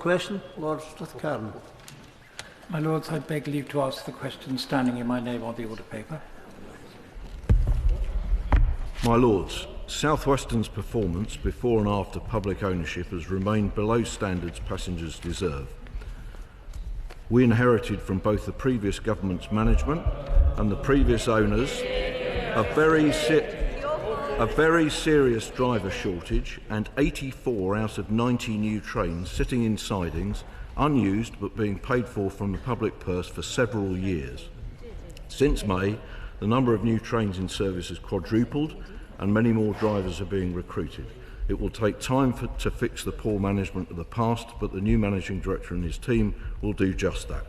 question. Lord Strathcarron. My Lords, I beg leave to ask the question standing in my name on the order paper. My Lords, South Western's performance before and after public ownership has remained below standards passengers deserve. We inherited from both the previous government's management and the previous owners a very serious driver shortage and 84 out of 90 new trains sitting in sidings, unused but being paid for from the public purse for several years. Since May, the number of new trains in service has quadrupled and many more drivers are being recruited. It will take time to fix the poor management of the past, but the new managing director and his team will do just that.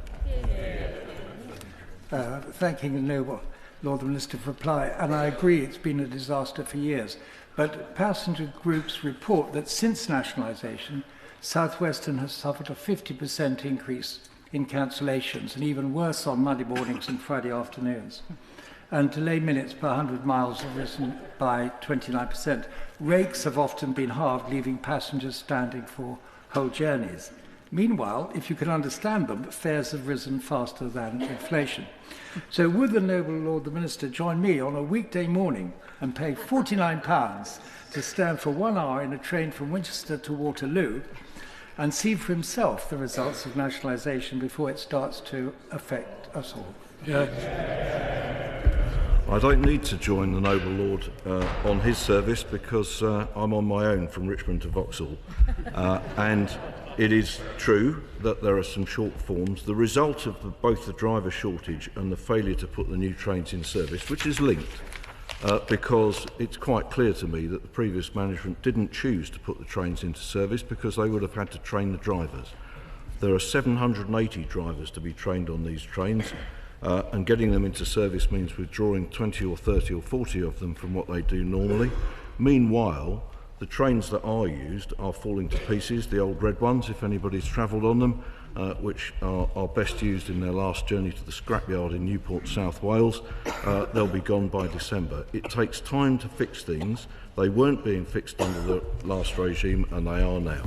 Thanking the noble Lord the Minister for reply, and I agree it's been a disaster for years. But passenger groups report that since nationalisation, South Western has suffered a 50% increase in cancellations, and even worse on Monday mornings and Friday afternoons. And delay minutes per 100 miles have risen by 29%. Rakes have often been halved, leaving passengers standing for whole journeys. Meanwhile, if you can understand them, fares have risen faster than inflation. So would the noble Lord the Minister join me on a weekday morning and pay £49 to stand for 1 hour in a train from Winchester to Waterloo and see for himself the results of nationalisation before it starts to affect us all? I don't need to join the noble Lord on his service because I'm on my own from Richmond to Vauxhall. And it is true that there are some short forms. The result of both the driver shortage and the failure to put the new trains in service, which is linked, because it's quite clear to me that the previous management didn't choose to put the trains into service because they would have had to train the drivers. There are 780 drivers to be trained on these trains, and getting them into service means withdrawing 20 or 30 or 40 of them from what they do normally. Meanwhile, the trains that are used are falling to pieces, the old red ones, if anybody's travelled on them, which are best used in their last journey to the scrapyard in Newport, South Wales. They'll be gone by December. It takes time to fix things. They weren't being fixed under the last regime, and they are now.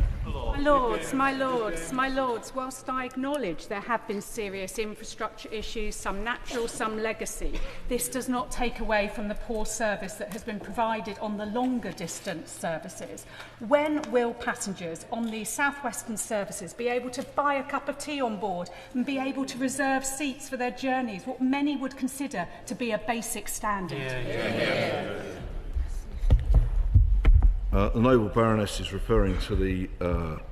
My Lords, whilst I acknowledge there have been serious infrastructure issues, some natural, some legacy, this does not take away from the poor service that has been provided on the longer distance services. When will passengers on these South Western services be able to buy a cup of tea on board and be able to reserve seats for their journeys, what many would consider to be a basic standard? The noble Baroness is referring to the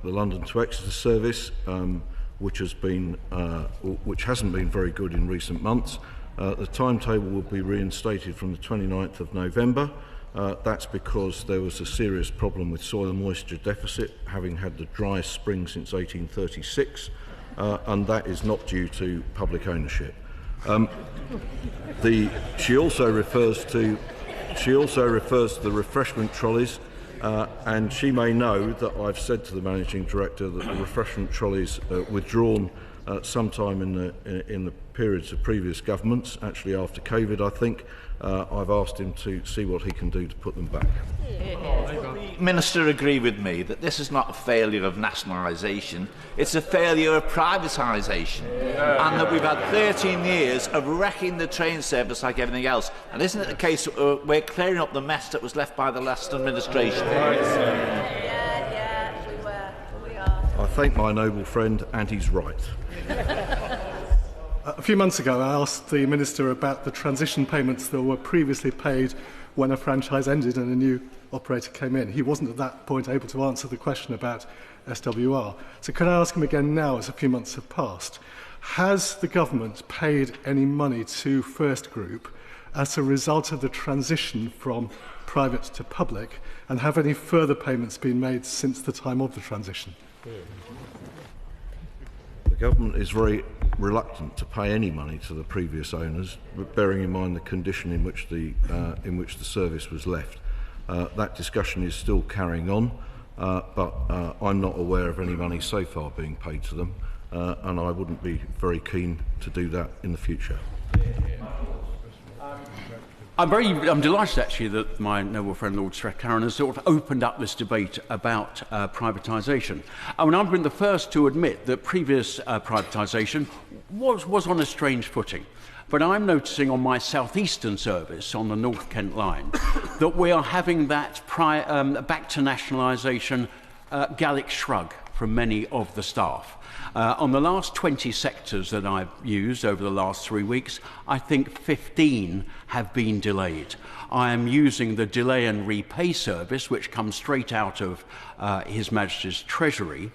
London to Exeter service, which hasn't been very good in recent months. The timetable will be reinstated from the 29th of November. That's because there was a serious problem with soil moisture deficit, having had the driest spring since 1836, and that is not due to public ownership. She also refers to the refreshment trolleys. And she may know that I've said to the Managing Director that the refreshment trolleys withdrawn sometime in the periods of previous governments, actually after COVID, I think. I've asked him to see what he can do to put them back. Will the Minister agree with me that this is not a failure of nationalisation, it's a failure of privatisation, and that we've had 13 years of wrecking the train service like everything else? And isn't it the case that we're clearing up the mess that was left by the last administration? We are. I thank my noble friend, and he's right. A few months ago, I asked the Minister about the transition payments that were previously paid when a franchise ended and a new operator came in. He wasn't at that point able to answer the question about SWR. So can I ask him again now, as a few months have passed? Has the government paid any money to First Group as a result of the transition from private to public, and have any further payments been made since the time of the transition? The government is very reluctant to pay any money to the previous owners, bearing in mind the condition in which the service was left. That discussion is still carrying on, but I'm not aware of any money so far being paid to them, and I wouldn't be very keen to do that in the future. I'm delighted actually that my noble friend Lord Strathcarron has sort of opened up this debate about privatisation. I mean, I've been the first to admit that previous privatisation was on a strange footing. But I'm noticing on my southeastern service on the North Kent line that we are having that back to nationalisation Gallic shrug from many of the staff. On the last 20 sectors that I've used over the last 3 weeks, I think 15 have been delayed. I am using the delay and repay service, which comes straight out of His Majesty's Treasury.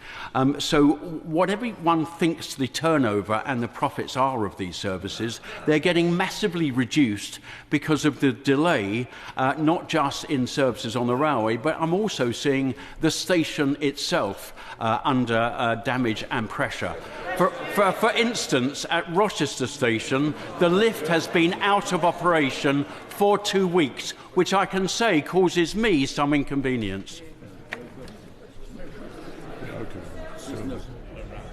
So whatever one thinks the turnover and the profits are of these services, they're getting massively reduced because of the delay, not just in services on the railway, but I'm also seeing the station itself under damage and pressure. For instance, at Rochester Station, the lift has been out of operation for 2 weeks, which I can say causes me some inconvenience.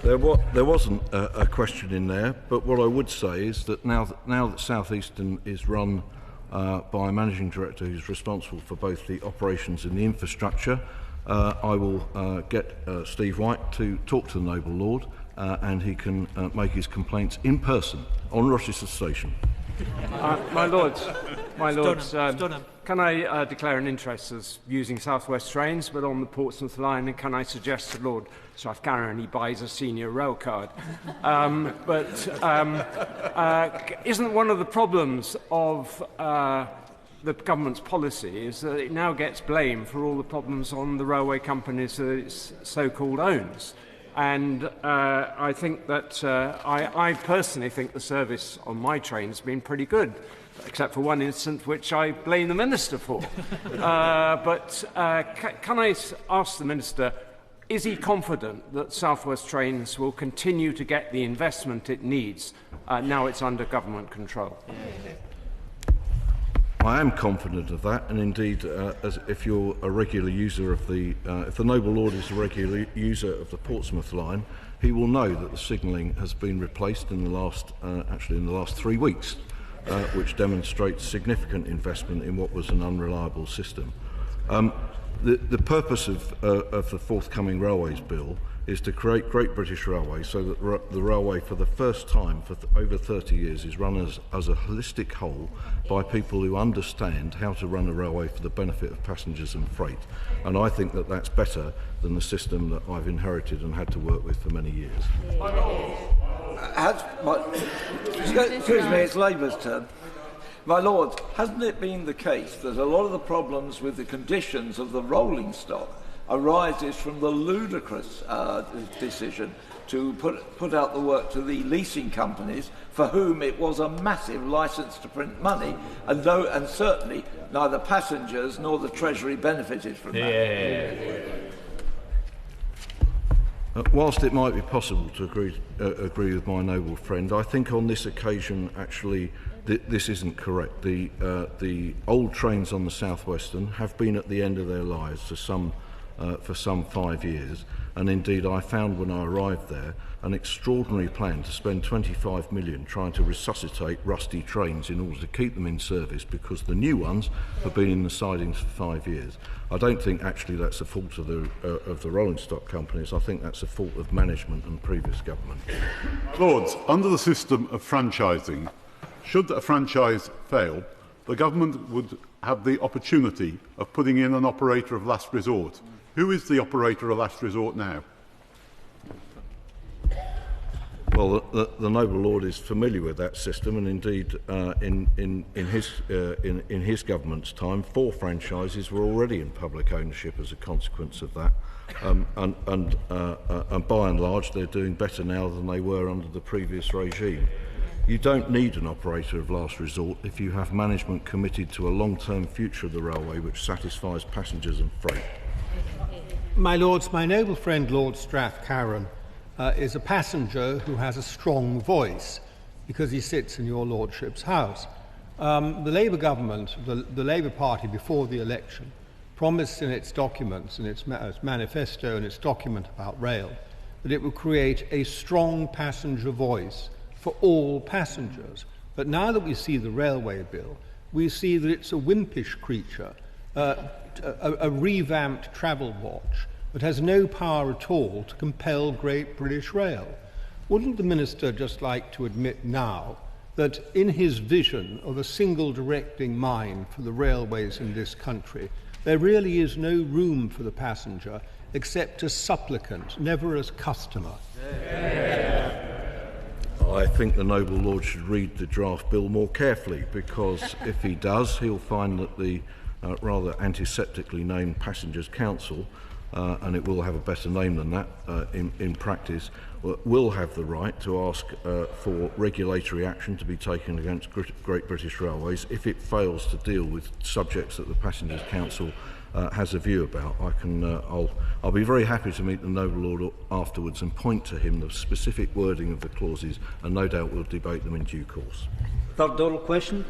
There wasn't a question in there, but what I would say is that now that South Eastern is run by a managing director who's responsible for both the operations and the infrastructure, I will get Steve White to talk to the noble lord, and he can make his complaints in person on Rochester Station. My lords, can I declare an interest as using South West trains, but on the Portsmouth line, and can I suggest to Lord Strathcarron he buys a senior rail card? Isn't one of the problems of the government's policy is that it now gets blamed for all the problems on the railway companies that it so-called owns? And I think that I personally think the service on my train has been pretty good, except for one instance which I blame the Minister for. Can I ask the Minister, is he confident that South West Trains will continue to get the investment it needs now it's under government control? I am confident of that, and indeed, if you're a regular user of if the noble lord is a regular user of the Portsmouth line, he will know that the signalling has been replaced in the last 3 weeks, which demonstrates significant investment in what was an unreliable system. The purpose of the forthcoming Railways Bill is to create Great British Railway so that the railway for the first time for over 30 years is run as a holistic whole by people who understand how to run a railway for the benefit of passengers and freight. And I think that that's better than the system that I've inherited and had to work with for many years. Excuse me, it's Labour's turn. My Lord, hasn't it been the case that a lot of the problems with the conditions of the rolling stock arises from the ludicrous decision to put out the work to the leasing companies, for whom it was a massive licence to print money, and certainly neither passengers nor the Treasury benefited from that? Whilst it might be possible to agree with my noble friend, I think on this occasion actually this isn't correct. The old trains on the South Western have been at the end of their lives for some 5 years, and indeed I found when I arrived there an extraordinary plan to spend 25 million trying to resuscitate rusty trains in order to keep them in service, because the new ones have been in the sidings for 5 years. I don't think actually that's a fault of the rolling stock companies. I think that's a fault of management and previous government. Lords, under the system of franchising, should a franchise fail, the government would have the opportunity of putting in an operator of last resort. Who is the operator of last resort now? Well, the noble lord is familiar with that system, and indeed, in his government's time, 4 franchises were already in public ownership as a consequence of that, and by and large, they're doing better now than they were under the previous regime. You don't need an operator of last resort if you have management committed to a long-term future of the railway which satisfies passengers and freight. My lords, my noble friend Lord Strathcarron is a passenger who has a strong voice because he sits in your lordship's house. The Labour government, the Labour Party before the election, promised in its documents, in its manifesto and its document about rail, that it would create a strong passenger voice for all passengers. But now that we see the railway bill, we see that it's a wimpish creature, a revamped travel watch that has no power at all to compel Great British Rail. Wouldn't the Minister just like to admit now that in his vision of a single directing mind for the railways in this country, there really is no room for the passenger except as supplicant, never as customer? I think the noble lord should read the draft bill more carefully, because if he does, he'll find that the rather antiseptically named Passengers Council, and it will have a better name than that in practice, will have the right to ask for regulatory action to be taken against Great British Railways if it fails to deal with subjects that the Passengers Council has a view about. I'll be very happy to meet the noble lord afterwards and point to him the specific wording of the clauses, and no doubt we'll debate them in due course. Third oral question.